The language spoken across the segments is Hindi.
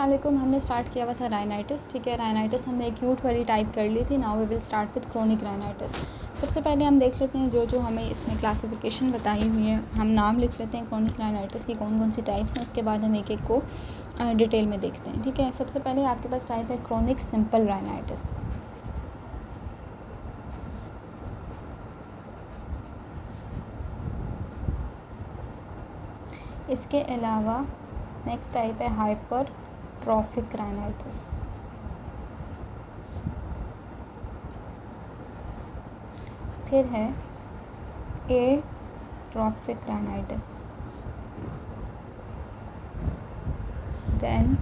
अस्सलाम वालेकुम। हमने स्टार्ट किया हुआ था राइनाइटिस, ठीक है। राइनाइटिस हमने एक्यूट वाली टाइप कर ली थी। Now we will start with chronic rhinitis. सबसे पहले हम देख लेते हैं जो हमें इसमें क्लासिफिकेशन बताई हुई है। हम नाम लिख लेते हैं क्रोनिक राइनाइटिस की कौन कौन सी टाइप्स हैं, उसके बाद हम एक एक को डिटेल में देखते हैं, ठीक है। सबसे पहले आपके पास टाइप है क्रोनिक सिंपल राइनाइटिस। इसके अलावा नेक्स्ट टाइप है हाइपरट्रॉफिक राइनाइटिस। फिर है atrophic rhinitis, then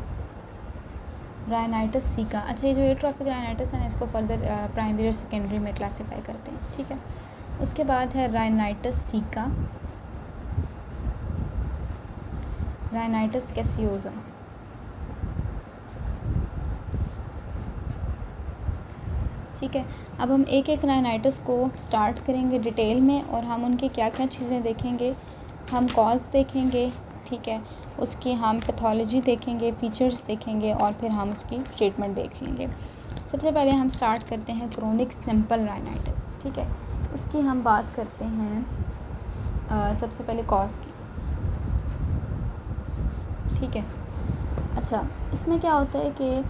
rhinitis caeca. अच्छा, ये जो एट्रॉफिक राइनाइटिस है ना, इसको फर्दर प्राइमरी और सेकेंडरी में क्लासीफाई करते हैं, ठीक है। उसके बाद है राइनाइटिस सीका, राइनाइटिस कैसियोसा, ठीक है। अब हम एक एक राइनाइटिस को स्टार्ट करेंगे डिटेल में और हम उनकी क्या क्या चीज़ें देखेंगे। हम कॉज देखेंगे, ठीक है। उसकी हम पैथोलॉजी देखेंगे, फीचर्स देखेंगे और फिर हम उसकी ट्रीटमेंट देख लेंगे। सबसे पहले हम स्टार्ट करते हैं क्रोनिक सिंपल राइनाइटिस, ठीक है। इसकी हम बात करते हैं सबसे पहले कॉज की, ठीक है। अच्छा, इसमें क्या होता है कि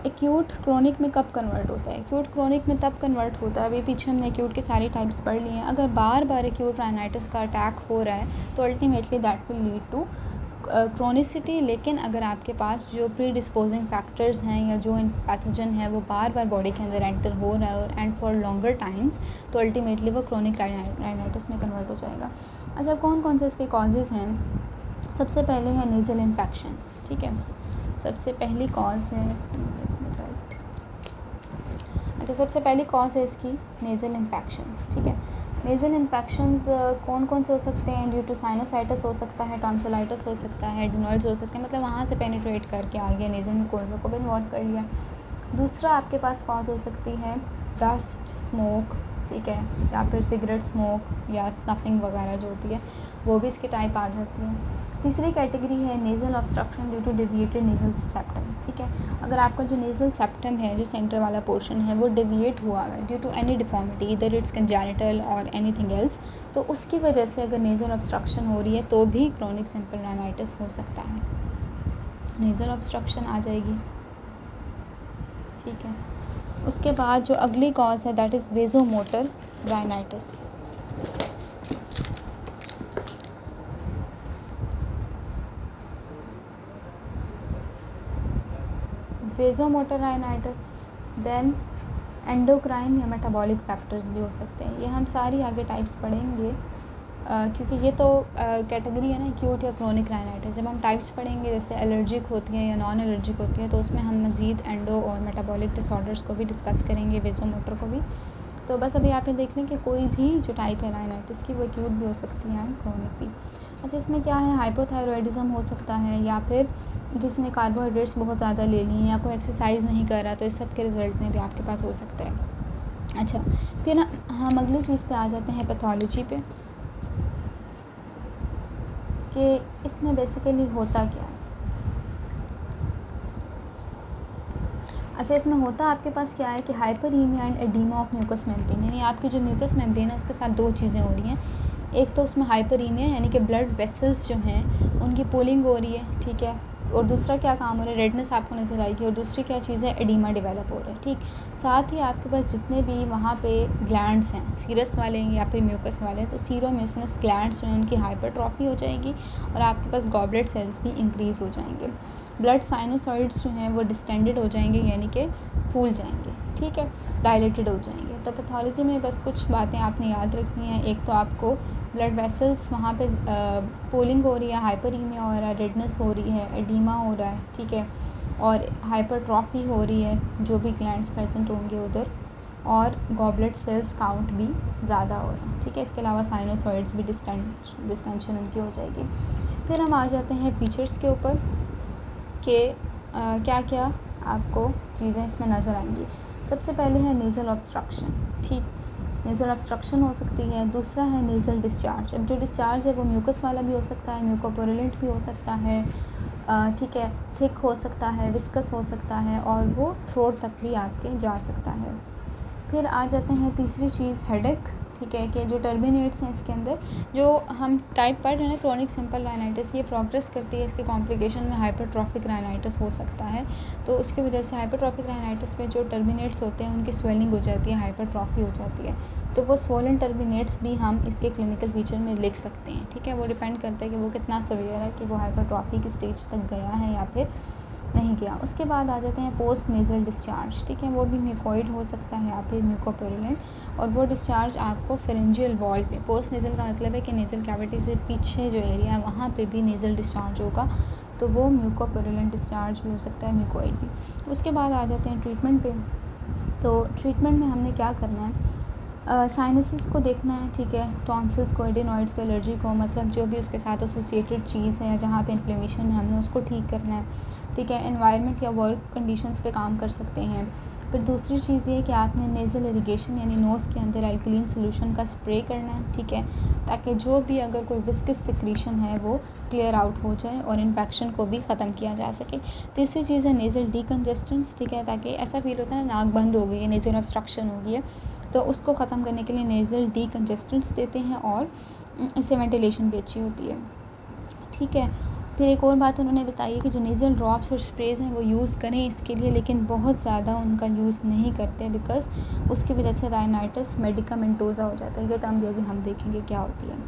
एक्यूट क्रोनिक में कब कन्वर्ट होता है। एक्यूट क्रोनिक में तब कन्वर्ट होता है, अभी पीछे हमने एक्यूट के सारी टाइप्स पढ़ लिए हैं। अगर बार बार एक्यूट राइनाइटिस का अटैक हो रहा है तो ultimately that will lead to chronicity. लेकिन अगर आपके पास जो प्री डिस्पोजिंग फैक्टर्स हैं या जो पैथोजन है वो बार बार बॉडी के अंदर एंटर हो रहा है और एंड फॉर लॉन्गर टाइम्स, तो अल्टीमेटली वो क्रोनिक राइनाइटिस में कन्वर्ट हो जाएगा। अच्छा, कौन कौन से इसके कॉजेज़ हैं। सबसे पहले है नेज़ल इन्फेक्शंस, ठीक है। सबसे पहली कॉज है अच्छा, सबसे पहली कॉज है इसकी नेज़ल इन्फेक्शंस, ठीक है। नेज़ल इन्फेक्शंस कौन कौन से हो सकते हैं। ड्यू टू साइनसाइटिस हो सकता है, टॉन्सिलाइटिस हो सकता है, एडिनॉइड्स हो सकते हैं, मतलब वहाँ से पेनिट्रेट करके आ गया, नेज़ल म्यूकोसा को भी इन्वॉल्व कर लिया। दूसरा आपके पास कॉज हो सकती है डस्ट, स्मोक, ठीक है, या फिर सिगरेट स्मोक या स्नफिंग वगैरह जो होती है वो भी इसकी टाइप आ जाती है। तीसरी कैटेगरी है nasal obstruction due to deviated nasal septum, ठीक है। अगर आपका जो नेज़ल सेप्टम है, जो सेंटर वाला पोर्शन है, वो डेविएट हुआ है ड्यू टू एनी डिफॉर्मिटी, इधर इट्स कंजेनिटल और एनीथिंग एल्स, तो उसकी वजह से अगर नेज़ल ऑब्स्ट्रक्शन हो रही है तो भी क्रोनिक सिंपल राइनाइटिस हो सकता है। नेज़ल ऑब्स्ट्रक्शन आ जाएगी, ठीक है। उसके बाद जो अगली कॉज है that is vasomotor rhinitis. Vasomotor rhinitis, then endocrine या मेटाबॉलिक फैक्टर्स भी हो सकते हैं। ये हम सारी आगे टाइप्स पढ़ेंगे क्योंकि ये तो कैटेगरी है ना एक्यूट या क्रोनिक राइनाइटिस। जब हम टाइप्स पढ़ेंगे जैसे एलर्जिक होती हैं या नॉन एलर्जिक होती हैं तो उसमें हम मज़ीद एंडो और मेटाबॉलिक डिसऑर्डर्स को भी डिस्कस करेंगे, वेज़ोमोटर को भी। तो बस अभी आप ये देख लें कि कोई भी जो टाइप है राइनाइटिस की वो एक्यूट भी हो सकती है एंड क्रोनिक भी। अच्छा, इसमें क्या है, हाइपोथायरॉयडिज़म हो सकता है या फिर किसी ने कार्बोहाइड्रेट्स बहुत ज़्यादा ले ली हैं या कोई एक्सरसाइज नहीं कर रहा, तो इस सब के रिज़ल्ट में भी आपके पास हो सकता है। अच्छा, फिर ना हम अगली चीज़ पे आ जाते हैं पैथोलॉजी पे, कि इसमें बेसिकली होता क्या है। अच्छा, इसमें होता आपके पास क्या है कि hyperaemia and oedema of mucous membrane, यानी आपकी जो म्यूकस मेम्ब्रेन है उसके साथ दो चीज़ें हो रही हैं। एक तो उसमें हाइपरीमिया यानी कि ब्लड वेसल्स जो हैं उनकी पुलिंग हो रही है, ठीक है। और दूसरा क्या काम हो रहा है, रेडनेस आपको नज़र आएगी। और दूसरी क्या चीज़ है, एडीमा डेवलप हो रहा है, ठीक। साथ ही आपके पास जितने भी वहाँ पे ग्लैंड्स हैं, सीरस वाले या फिर म्यूकस वाले, तो सीरोम्यूसिनस ग्लैंड्स जो हैं उनकी हाइपरट्रॉफी हो जाएगी और आपके पास गॉबलेट सेल्स भी इंक्रीज़ हो जाएंगे। ब्लड साइनोसॉइड्स जो हैं वो डिस्टेंडेड हो जाएंगे यानी कि फूल जाएंगे, ठीक है, डायलेटेड हो जाएंगे। तो पैथोलॉजी में बस कुछ बातें आपने याद रखनी है। एक तो आपको ब्लड वेसल्स वहाँ पे पोलिंग हो रही है, हाइपरीमिया हो रहा है, रेडनेस हो रही है, एडीमा हो रहा है, ठीक है, और हाइपरट्रॉफी हो रही है जो भी ग्लैंड्स प्रेजेंट होंगे उधर, और गॉबलेट सेल्स काउंट भी ज़्यादा हो रहा है, ठीक है। इसके अलावा साइनोसॉइड्स भी डिस्टेंशन उनकी हो जाएगी। फिर हम आ जाते हैं फीचर्स के ऊपर कि क्या क्या आपको चीज़ें इसमें नज़र आएंगी। सबसे पहले है नेज़ल ऑब्स्ट्रक्शन, ठीक, नेज़ल ऑब्स्ट्रक्शन हो सकती है। दूसरा है नेज़ल डिस्चार्ज। अब जो डिस्चार्ज है वो म्यूकस वाला भी हो सकता है, म्यूकोपुरुलेंट भी हो सकता है, ठीक है, थिक हो सकता है, विस्कस हो सकता है और वो थ्रोट तक भी आपके जा सकता है। फिर आ जाते हैं तीसरी चीज़ हेडेक, ठीक है, कि जो टर्बिनेट्स हैं इसके अंदर जो हम टाइप पढ़ रहे हैं ना क्रोनिक सिंपल राइनाइटिस, ये प्रोग्रेस करती है, इसके कॉम्प्लिकेशन में हाइपरट्रॉफिक राइनाइटिस हो सकता है। तो उसकी वजह से हाइपरट्रॉफिक राइनाइटिस में जो टर्बिनेट्स होते हैं उनकी स्वेलिंग हो जाती है, हाइपरट्रॉफी हो जाती है। तो वो स्वोलन टर्बिनेट्स भी हम इसके क्लिनिकल फीचर में लिख सकते हैं, ठीक है। वो डिपेंड करता है कि वो कितना सवियर है, कि वो हाइपरट्रॉफी की स्टेज तक गया है या फिर नहीं किया। उसके बाद आ जाते हैं पोस्ट नेज़ल डिस्चार्ज, ठीक है, वो भी म्यूकोइड हो सकता है या फिर म्यूकोपुरुलेंट, और वो डिस्चार्ज आपको फेरेंजियल वॉल पे, पोस्ट नेज़ल का मतलब है कि नेज़ल कैविटी से पीछे जो एरिया है वहाँ पे भी नेज़ल डिस्चार्ज होगा, तो वो म्यूकोपुरुलेंट डिस्चार्ज भी हो सकता है, म्यूकोइड भी। उसके बाद आ जाते हैं ट्रीटमेंट पे। तो ट्रीटमेंट में हमने क्या करना है, साइनसेस को देखना है, ठीक है, टॉन्सिल्स को, एडिनॉइड्स को, एलर्जी को, मतलब जो भी उसके साथ एसोसिएटेड चीज़ है जहाँ पे इन्फ्लेमेशन है हमने उसको ठीक करना है, ठीक है। एनवायरनमेंट या वर्क कंडीशंस पे काम कर सकते हैं। फिर दूसरी चीज़ ये कि आपने नेज़ल इरिगेशन यानी नोज़ के अंदर अल्कलीन सोल्यूशन का स्प्रे करना है, ठीक है, ताकि जो भी अगर कोई विस्कस सिक्रीशन है वो क्लियर आउट हो जाए और इन्फेक्शन को भी ख़त्म किया जा सके। तीसरी चीज़ है नेज़ल डीकंजेस्टेंस, ठीक है, ताकि ऐसा फील होता है ना नाक बंद हो गई है, नेज़ल ऑब्स्ट्रक्शन हो गई है, तो उसको ख़त्म करने के लिए नेज़ल डीकंजेस्टेंट्स देते हैं और इससे वेंटिलेशन भी अच्छी होती है, ठीक है। फिर एक और बात उन्होंने बताई है कि जो नेज़ल ड्रॉप्स और स्प्रेज़ हैं वो यूज़ करें इसके लिए, लेकिन बहुत ज़्यादा उनका यूज़ नहीं करते बिकॉज़ उसकी वजह से राइनाइटिस मेडिकामेंटोज़ा हो जाता है। ये टर्म भी अभी हम देखेंगे क्या होती है।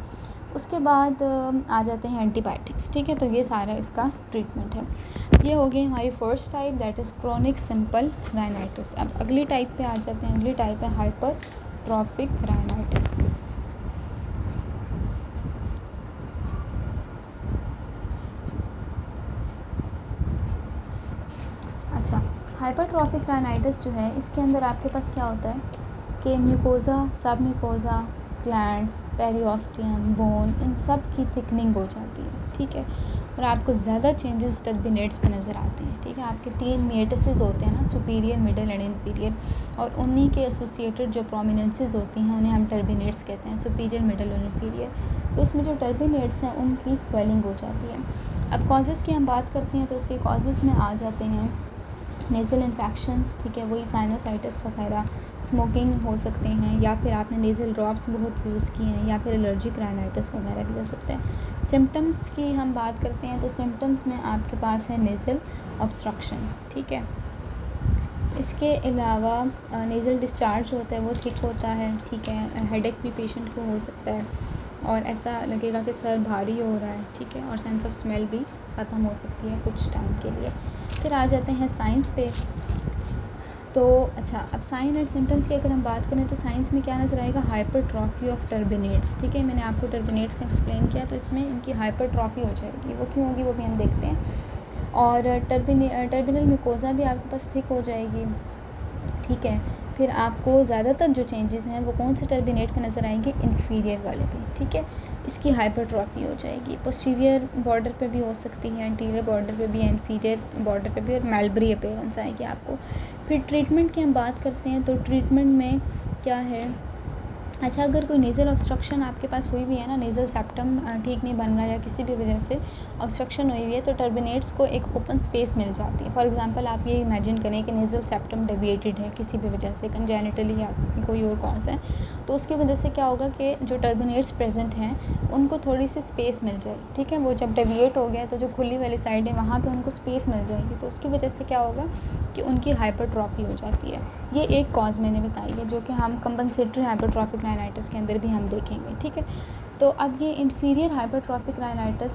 उसके बाद आ जाते हैं एंटीबायोटिक्स, ठीक है। तो ये सारा इसका ट्रीटमेंट है। ये हो गई हमारी first type, that is chronic simple rhinitis. अब अगली टाइप पे आ जाते हैं। अगली टाइप है हाइपरट्रॉफिक राइनाइटिस। अच्छा, हाइपरट्रॉफिक राइनाइटिस जो है इसके अंदर आपके पास क्या होता है कि म्यूकोज़ा, सब म्यूकोज़ा, ग्लैंड्स, पेरिओस्टियम, बोन, इन सब की थिकनिंग हो जाती है, ठीक है। और आपको ज़्यादा चेंजेस टर्बिनेट्स पे नज़र आते हैं, ठीक है। आपके 3 मेटिसेस होते हैं ना, सुपीरियर, मिडल एंड इन्फीरियर, और उन्हीं के एसोसिएटेड जो प्रोमिनेंसेस होती हैं उन्हें हम टर्बिनेट्स कहते हैं, सुपीरियर, मिडल और इन्फीरियर। तो इसमें जो टर्बिनेट्स हैं उनकी स्वेलिंग हो जाती है। अब कॉजेज़ की हम बात करते हैं तो उसके कॉजेज़ में आ जाते हैं नेज़ल इन्फेक्शंस, ठीक है, वही साइनोसाइटिस वगैरह, स्मोकिंग हो सकते हैं, या फिर आपने नेज़ल ड्रॉप्स बहुत यूज़ किए हैं, या फिर एलर्जिक राइनाइटिस वगैरह भी हो सकते हैं। सिम्टम्स की हम बात करते हैं तो सिम्टम्स में आपके पास है नेज़ल ऑब्स्ट्रक्शन, ठीक है। इसके अलावा नेज़ल डिस्चार्ज होता है वो थिक होता है, ठीक है। हेडेक भी पेशेंट को हो सकता है और ऐसा लगेगा कि सर भारी हो रहा है, ठीक है, और सेंस ऑफ स्मेल भी ख़त्म हो सकती है कुछ टाइम के लिए। फिर आ जाते हैं साइंस पे। तो अच्छा, अब साइन एंड सिम्टम्स की अगर हम बात करें तो साइंस में क्या नज़र आएगा, हाइपरट्रॉफी ऑफ टर्बिनेट्स, ठीक है। मैंने आपको टर्बिनेट्स का एक्सप्लेन किया, तो इसमें इनकी हाइपरट्रॉफी हो जाएगी। वो क्यों होगी वो भी हम देखते हैं। और टर्बिनल म्यूकोज़ा भी आपके पास थिक हो जाएगी, ठीक है। फिर आपको ज़्यादातर जो चेंजेस हैं वो कौन से टर्बिनेट पे नज़र आएंगे, इन्फीरियर वाले पे, ठीक है। इसकी हाइपरट्रॉफी हो जाएगी। पोस्टीरियर बॉर्डर पे भी हो सकती है, एंटीरियर बॉर्डर पे भी, इन्फीरियर बॉर्डर पे भी, और मेल्बरी अपीयरेंस आएगी आपको। फिर ट्रीटमेंट की हम बात करते हैं तो ट्रीटमेंट में क्या है, अच्छा, अगर कोई नेज़ल ऑब्स्ट्रक्शन आपके पास हुई भी है ना, नेज़ल सेप्टम ठीक नहीं बन रहा है या किसी भी वजह से ऑब्स्ट्रक्शन हुई हुई है, तो टर्बिनेट्स को एक ओपन स्पेस मिल जाती है। फॉर एग्जांपल आप ये इमेजिन करें कि नेज़ल सेप्टम डेविएटेड है किसी भी वजह से, कंजेनिटली या कोई और कॉज है, तो उसकी वजह से क्या होगा कि जो टर्बिनेट्स प्रेजेंट हैं उनको थोड़ी सी स्पेस मिल जाएगी, ठीक है। वो जब डेविएट हो गया तो जो खुली वाली साइड है वहाँ पर उनको स्पेस मिल जाएगी, तो उसकी वजह से क्या होगा कि उनकी हाइपरट्रॉफी हो जाती है। ये एक कॉज मैंने बताई है जो कि हम कंपनसेटरी हाइपरट्रॉफिक राइनाइटिस के अंदर भी हम देखेंगे, ठीक है। तो अब ये inferior hypertrophic rhinitis,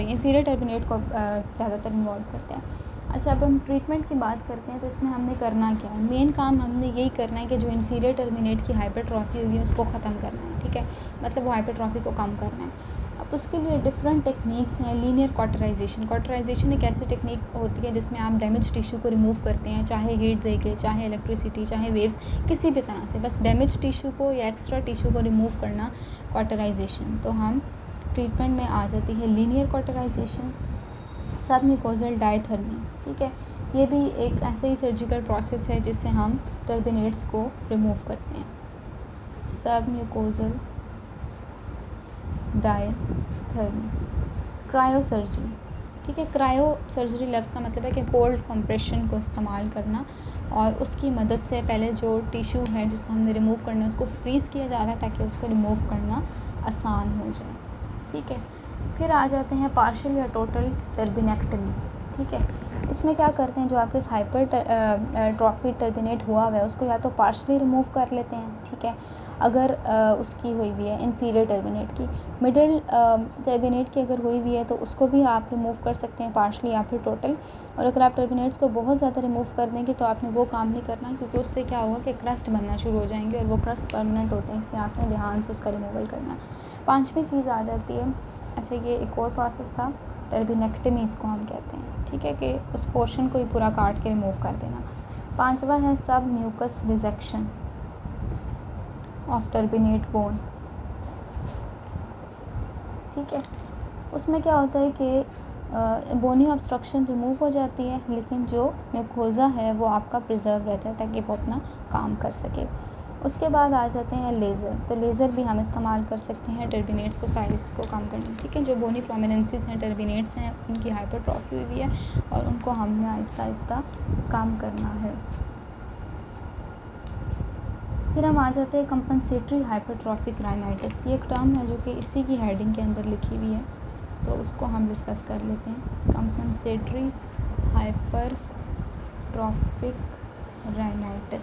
inferior turbinate को ज़्यादातर इन्वॉल्व करते हैं। अच्छा, अब हम ट्रीटमेंट की बात करते हैं तो इसमें हमने करना क्या है, मेन काम हमने यही करना है कि जो इन्फीरियर टर्बिनेट की हाइपरट्रॉफी हुई है उसको ख़त्म करना है, ठीक है, मतलब वो हाइपरट्रॉफी को कम करना है। अब उसके लिए डिफरेंट टेक्निक्स हैं। लीनियर कॉटराइजेशन एक ऐसी टेक्निक होती है जिसमें आप डैमेज टिश्यू को रिमूव करते हैं, चाहे हीट देके, चाहे इलेक्ट्रिसिटी, चाहे वेव्स, किसी भी तरह से, बस डैमेज टिश्यू को या एक्स्ट्रा टिश्यू को रिमूव करना कॉटराइजेशन। तो हम ट्रीटमेंट में आ जाती है लीनियर कॉटराइजेशन, सब म्यूकोजल डायथर्मी, ठीक है। ये भी एक ऐसा ही सर्जिकल प्रोसेस है जिससे हम टर्बिनेट्स को रिमूव करते हैं। सब म्यूकोजल डायथर्मी, क्रायोसर्जरी, ठीक है। क्रायो सर्जरी लफ्ज़ का मतलब है कि कोल्ड कंप्रेशन को इस्तेमाल करना और उसकी मदद से पहले जो टिश्यू है जिसको हमने रिमूव करना है उसको फ्रीज़ किया जा रहा है ताकि उसको रिमूव करना आसान हो जाए। ठीक है। फिर आ जाते हैं पार्शियल या टोटल टर्बिनेक्टमी। ठीक है। इसमें क्या करते हैं, जो आपके हाइपर ट्रॉफी टर्बिनेट हुआ हुआ है उसको या तो पार्शली रिमूव कर लेते हैं। ठीक है। अगर उसकी हुई हुई है इन्फीरियर टर्बिनेट की, मिडिल टर्बिनेट की अगर हुई हुई है तो उसको भी आप रिमूव कर सकते हैं पार्शली या फिर टोटल। और अगर आप टर्बिनेट्स को बहुत ज़्यादा रिमूव कर देंगे तो आपने वो काम नहीं करना, क्योंकि उससे क्या होगा कि क्रस्ट बनना शुरू हो जाएंगे और वो क्रस्ट परमानेंट होते हैं, इसलिए आपने ध्यान से उसका रिमूवल करना। पाँचवीं चीज़ आ जाती है, अच्छा ये एक और प्रोसेस था, टर्बिनेक्टमी इसको हम कहते हैं। ठीक है, कि उस पोर्शन को ही पूरा काट के रिमूव कर देना। पांचवा है submucous resection of turbinate bone. ठीक है। उसमें क्या होता है कि बोनी ऑब्स्ट्रक्शन रिमूव हो जाती है, लेकिन जो म्यूकोज़ा है वो आपका प्रिजर्व रहता है ताकि वो अपना काम कर सके। उसके बाद आ जाते हैं लेज़र। तो लेज़र भी हम इस्तेमाल कर सकते हैं टर्बिनेट्स को साइज़ को कम करने। ठीक है। जो बोनी प्रोमिनेंसेस हैं, टर्बिनेट्स हैं, उनकी हाइपरट्रॉफी हुई हुई है और उनको हमने आहिस्ता आहिस्ता कम करना है। फिर हम आ जाते हैं कंपनसेटरी हाइपरट्रॉफिक राइनाइटिस। ये एक टर्म है जो कि इसी की हेडिंग के अंदर लिखी हुई है, तो उसको हम डिस्कस कर लेते हैं। Compensatory hypertrophic rhinitis.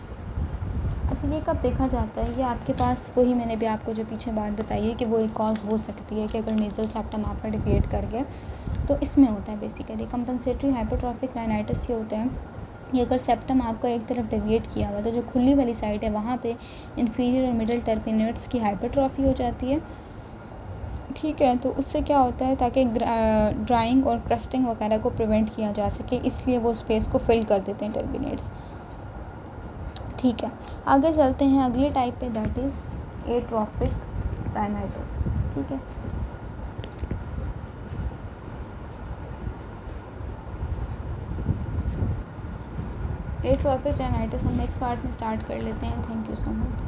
अच्छा ये कब देखा जाता है, ये आपके पास वही मैंने भी आपको जो पीछे बात बताई है कि वो एक कॉज हो सकती है कि अगर नेज़ल सेप्टम आपका डिविएट कर गया तो इसमें होता है बेसिकली कंपनसेटरी हाइपरट्रॉफिक राइनाइटिस। ये होता है कि अगर सेप्टम आपका एक तरफ डेविएट किया हुआ तो जो खुली वाली साइड है वहाँ पे इन्फीरियर और मिडिल टर्बिनेट्स की हाइपरट्रॉफी हो जाती है। ठीक है। तो उससे क्या होता है, ताकि ड्राइंग और क्रस्टिंग वगैरह को प्रिवेंट किया जा सके, इसलिए वो स्पेस को फिल कर देते हैं टर्बिनेट्स। ठीक है। आगे चलते हैं अगले टाइप पे, दैट इज़ एट्रोफिक राइनाइटिस। ठीक है। एट्रोफिक राइनाइटिस हम नेक्स्ट पार्ट में स्टार्ट कर लेते हैं। Thank you so much.